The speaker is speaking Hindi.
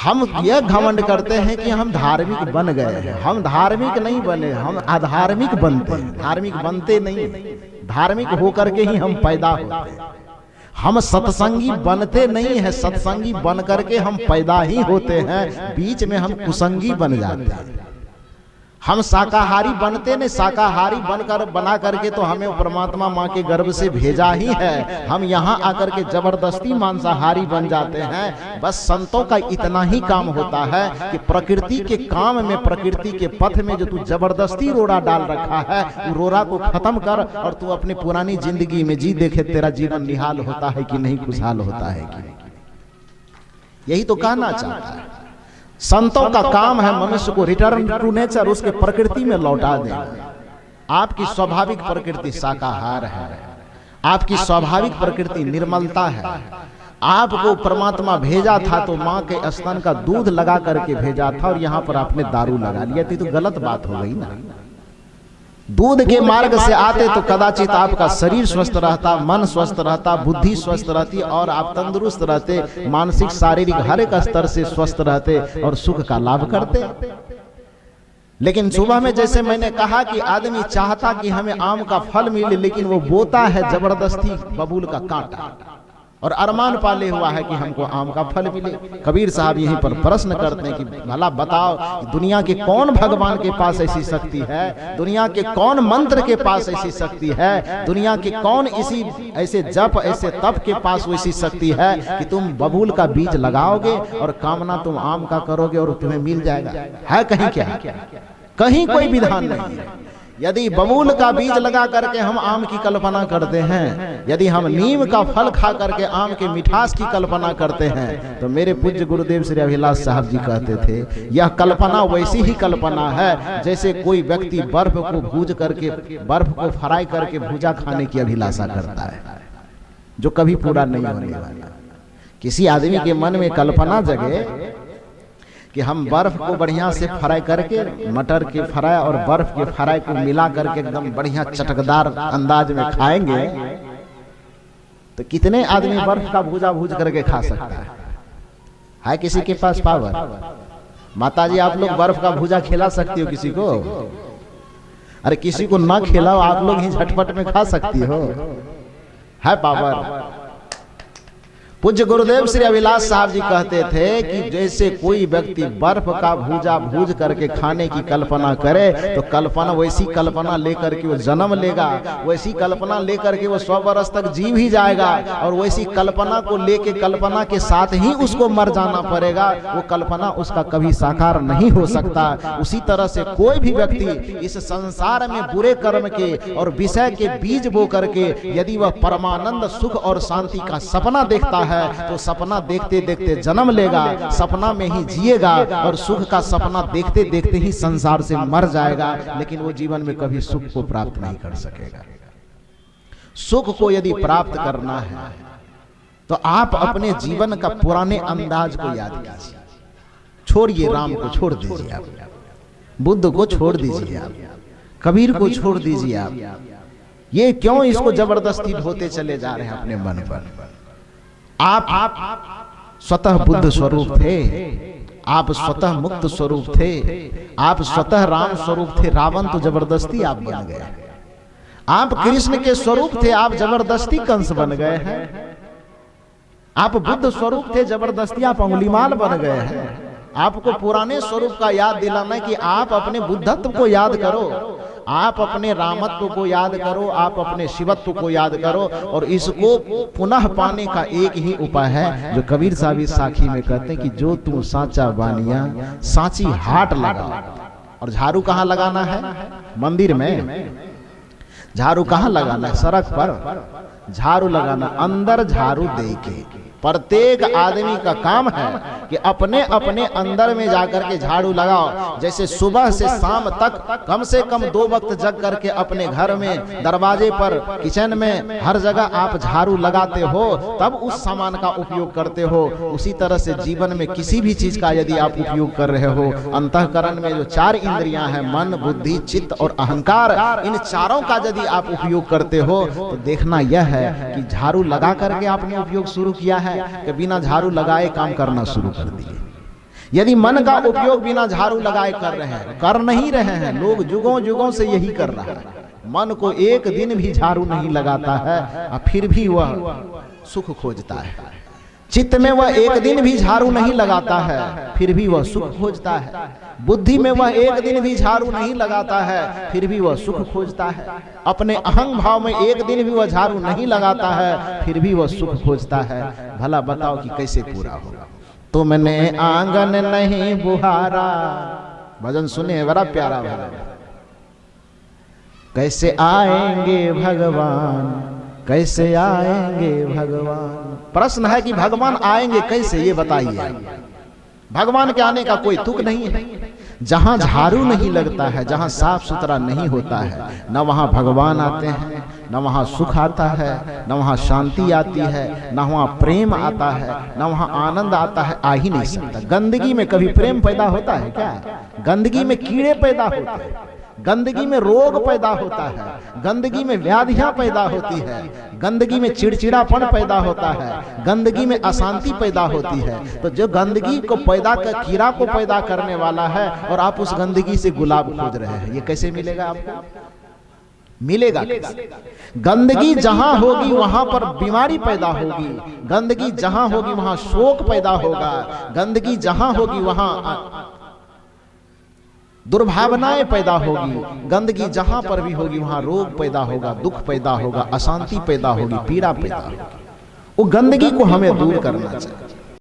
हम ये घमंड करते हैं कि हम धार्मिक बन गए हैं। हम धार्मिक नहीं बने, हम अधार्मिक बनते हैं। धार्मिक बनते नहीं, धार्मिक होकर के ही हम पैदा होते हैं। हम सत्संगी बनते नहीं है, सत्संगी बन करके हम पैदा ही होते हैं। बीच में हम कुसंगी बन जाते हैं। हम शाकाहारी बनते नहीं, शाकाहारी बना करके तो हमें परमात्मा माँ के गर्भ से भेजा ही है। हम यहाँ आकर के जबरदस्ती मांसाहारी बन जाते हैं। बस संतों का इतना ही काम होता है कि प्रकृति के काम में, प्रकृति के पथ में जो तू जबरदस्ती रोड़ा डाल रखा है, वो रोड़ा को खत्म कर और तू अपनी पुरानी जिंदगी में जी देखे तेरा जीवन निहाल होता है कि नहीं, खुशहाल होता है कि नहीं। यही तो कहना चाहता है। संतों का काम है मनुष्य को रिटर्न टू नेचर, उसके प्रकृति में लौटा देना। आपकी स्वाभाविक प्रकृति शाकाहार है, आपकी स्वाभाविक प्रकृति निर्मलता है। आपको परमात्मा भेजा था तो माँ के स्तन का दूध लगा करके भेजा था और यहाँ पर आपने दारू लगा लिया थी, तो गलत बात हो गई ना। दूध के मार्ग से आते तो कदाचित आपका शरीर स्वस्थ रहता, मन स्वस्थ रहता, बुद्धि स्वस्थ रहती और आप तंदुरुस्त रहते, मानसिक शारीरिक हर एक स्तर से स्वस्थ रहते और सुख का लाभ करते। लेकिन सुबह में जैसे मैंने कहा कि आदमी चाहता कि हमें आम का फल मिले, लेकिन वो बोता है जबरदस्ती बबूल का कांटा और अरमान पाले हुआ है कि हमको आम का फल मिले। कबीर साहब यहीं पर प्रश्न करते हैं कि भला बताओ, दुनिया के कौन भगवान के पास ऐसी शक्ति है, दुनिया के कौन मंत्र के पास ऐसी शक्ति है, दुनिया के कौन इसी ऐसे जप ऐसे तप के पास वैसी शक्ति है कि तुम बबूल का बीज लगाओगे और कामना तुम आम का करोगे और तुम्हें मिल जाएगा? है कहीं क्या? कहीं कोई विधान नहीं है। यदि बबूल का बीज लगा करके हम आम की कल्पना करते हैं, यदि हम नीम का फल खा करके आम के मिठास की कल्पना करते हैं, तो मेरे पूज्य गुरुदेव श्री अभिलाष साहब जी कहते थे यह कल्पना वैसी ही कल्पना है जैसे कोई व्यक्ति बर्फ को भूज करके, बर्फ को फ्राई करके भूजा खाने की अभिलाषा करता है, जो कभी पूरा नहीं होने वाला। किसी आदमी के मन में कल्पना जगे कि हम बर्फ को बढ़िया से फ्राई करके, मटर के फ्राई और बर्फ के फ्राई को मिला करके एकदम बढ़िया चटकदार अंदाज में खाएंगे, तो कितने आदमी बर्फ का भूजा भूज करके खा सकता है किसी के पास पावर? माताजी आप लोग बर्फ का भूजा खिला सकती हो किसी को? अरे किसी को ना खिलाओ, आप लोग ही झटपट में खा सकती हो। है पावर। पूज्य गुरुदेव श्री अभिलाष साहब जी कहते थे कि जैसे कोई व्यक्ति बर्फ का भूजा भूज करके खाने की कल्पना करे, तो कल्पना वैसी कल्पना लेकर के वो जन्म लेगा, वैसी कल्पना लेकर के वो 100 वर्ष तक जी भी जाएगा और वैसी कल्पना को लेके कल्पना के साथ ही उसको मर जाना पड़ेगा। वो कल्पना उसका कभी साकार नहीं हो सकता। उसी तरह से कोई भी व्यक्ति इस संसार में बुरे कर्म के और विषय के बीज बो करके यदि वह परमानंद सुख और शांति का सपना देखता है, तो सपना देखते देखते जन्म लेगा, सपना में ही जिएगा और सुख का सपना देखते देखते ही संसार से मर जाएगा, लेकिन वो जीवन में कभी सुख को प्राप्त नहीं कर सकेगा। सुख को यदि प्राप्त करना है तो आप अपने जीवन का पुराने अंदाज को याद कीजिए। छोड़िए, राम को छोड़ दीजिए, आप बुद्ध को छोड़ दीजिए, आप कबीर को छोड़ दीजिए। आप ये क्यों इसको जबरदस्ती ढोते चले जा रहे हैं अपने मन पर? आप स्वतः बुद्ध स्वरूप थे, आप स्वतः मुक्त स्वरूप थे, आप स्वतः राम स्वरूप थे। रावण तो जबरदस्ती आप बन गए। आप कृष्ण के स्वरूप थे, आप जबरदस्ती कंस बन गए हैं। आप बुद्ध स्वरूप थे, जबरदस्ती आप अंगुलीमाल बन गए हैं। आपको पुराने स्वरूप का याद दिलाना कि आप अपने बुद्धत्व को याद करो, आप अपने रामत्व को याद करो, आप अपने शिवत्व को याद करो। और इसको पुनः पाने का एक ही उपाय है जो कबीर साहब इस साखी में कहते हैं कि जो तू साचा बानिया साची हाट लगा। और झाड़ू कहाँ लगाना है? मंदिर में। झाड़ू कहाँ लगाना है? सड़क पर झाड़ू लगाना। अंदर झाड़ू दे के प्रत्येक आदमी का काम है कि अपने अपने अंदर में जाकर के झाड़ू लगाओ। जैसे सुबह से शाम तक कम से कम 2 वक्त जग करके अपने घर में, दरवाजे पर, किचन में, हर जगह आप झाड़ू लगाते हो, तब उस सामान का उपयोग करते हो। उसी तरह से जीवन में किसी भी चीज का यदि आप उपयोग कर रहे हो, अंतःकरण में जो 4 इंद्रियां हैं, मन, बुद्धि, चित्त और अहंकार, इन चारों का यदि आप उपयोग करते हो तो देखना यह है कि झाड़ू लगा करके आपने उपयोग शुरू किया है कि बिना झाड़ू लगाए काम करना शुरू कर दिए। यदि मन का उपयोग बिना झाड़ू लगाए कर रहे हैं, कर नहीं रहे हैं, लोग युगों युगों से यही कर रहा है। मन को एक दिन भी झाड़ू नहीं लगाता है और फिर भी वह सुख खोजता है। चित्त में वह एक दिन भी झाड़ू नहीं लगाता है, फिर भी वह सुख खोजता है। बुद्धि में वह एक दिन भी झाड़ू नहीं लगाता है, फिर भी वह सुख खोजता है। अपने अहंग भाव में एक दिन भी वह झाड़ू नहीं लगाता है, फिर भी वह सुख खोजता है। भला बताओ कि कैसे पूरा होगा। तुमने आंगन नहीं बुहारा, भजन सुने बड़ा प्यारा भजन। कैसे आएंगे भगवान, कैसे आएंगे भगवान। प्रश्न है कि भगवान आएंगे कैसे, ये बताइए। भगवान के आने का कोई तुक नहीं है। जहां झाड़ू नहीं लगता है, जहां साफ सुथरा नहीं होता है, न वहां भगवान आते हैं, न वहां सुख आता है, न वहां शांति आती है, न वहां प्रेम आता है, न वहां आनंद आता है। आ ही नहीं सकता। गंदगी में कभी प्रेम पैदा होता है क्या? गंदगी में कीड़े पैदा होते हैं, गंदगी में रोग पैदा होता है, गंदगी में व्याधियां पैदा होती है, गंदगी में चिड़चिड़ापन पैदा होता है, गंदगी में अशांति पैदा होती है। तो जो गंदगी को पैदा कर, कीड़ा को पैदा करने वाला है, और आप उस गंदगी से गुलाब खोज रहे हैं, ये कैसे मिलेगा आपको? मिलेगा कैसे? गंदगी जहां होगी वहां पर बीमारी पैदा होगी, गंदगी जहां होगी वहां शोक पैदा होगा, गंदगी जहां होगी वहां दुर्भावनाएं पैदा होगी, गंदगी जहां पर भी होगी वहां रोग पैदा होगा, दुख पैदा होगा, अशांति पैदा होगी, पीड़ा पैदा होगी। वो गंदगी को हमें दूर करना चाहिए।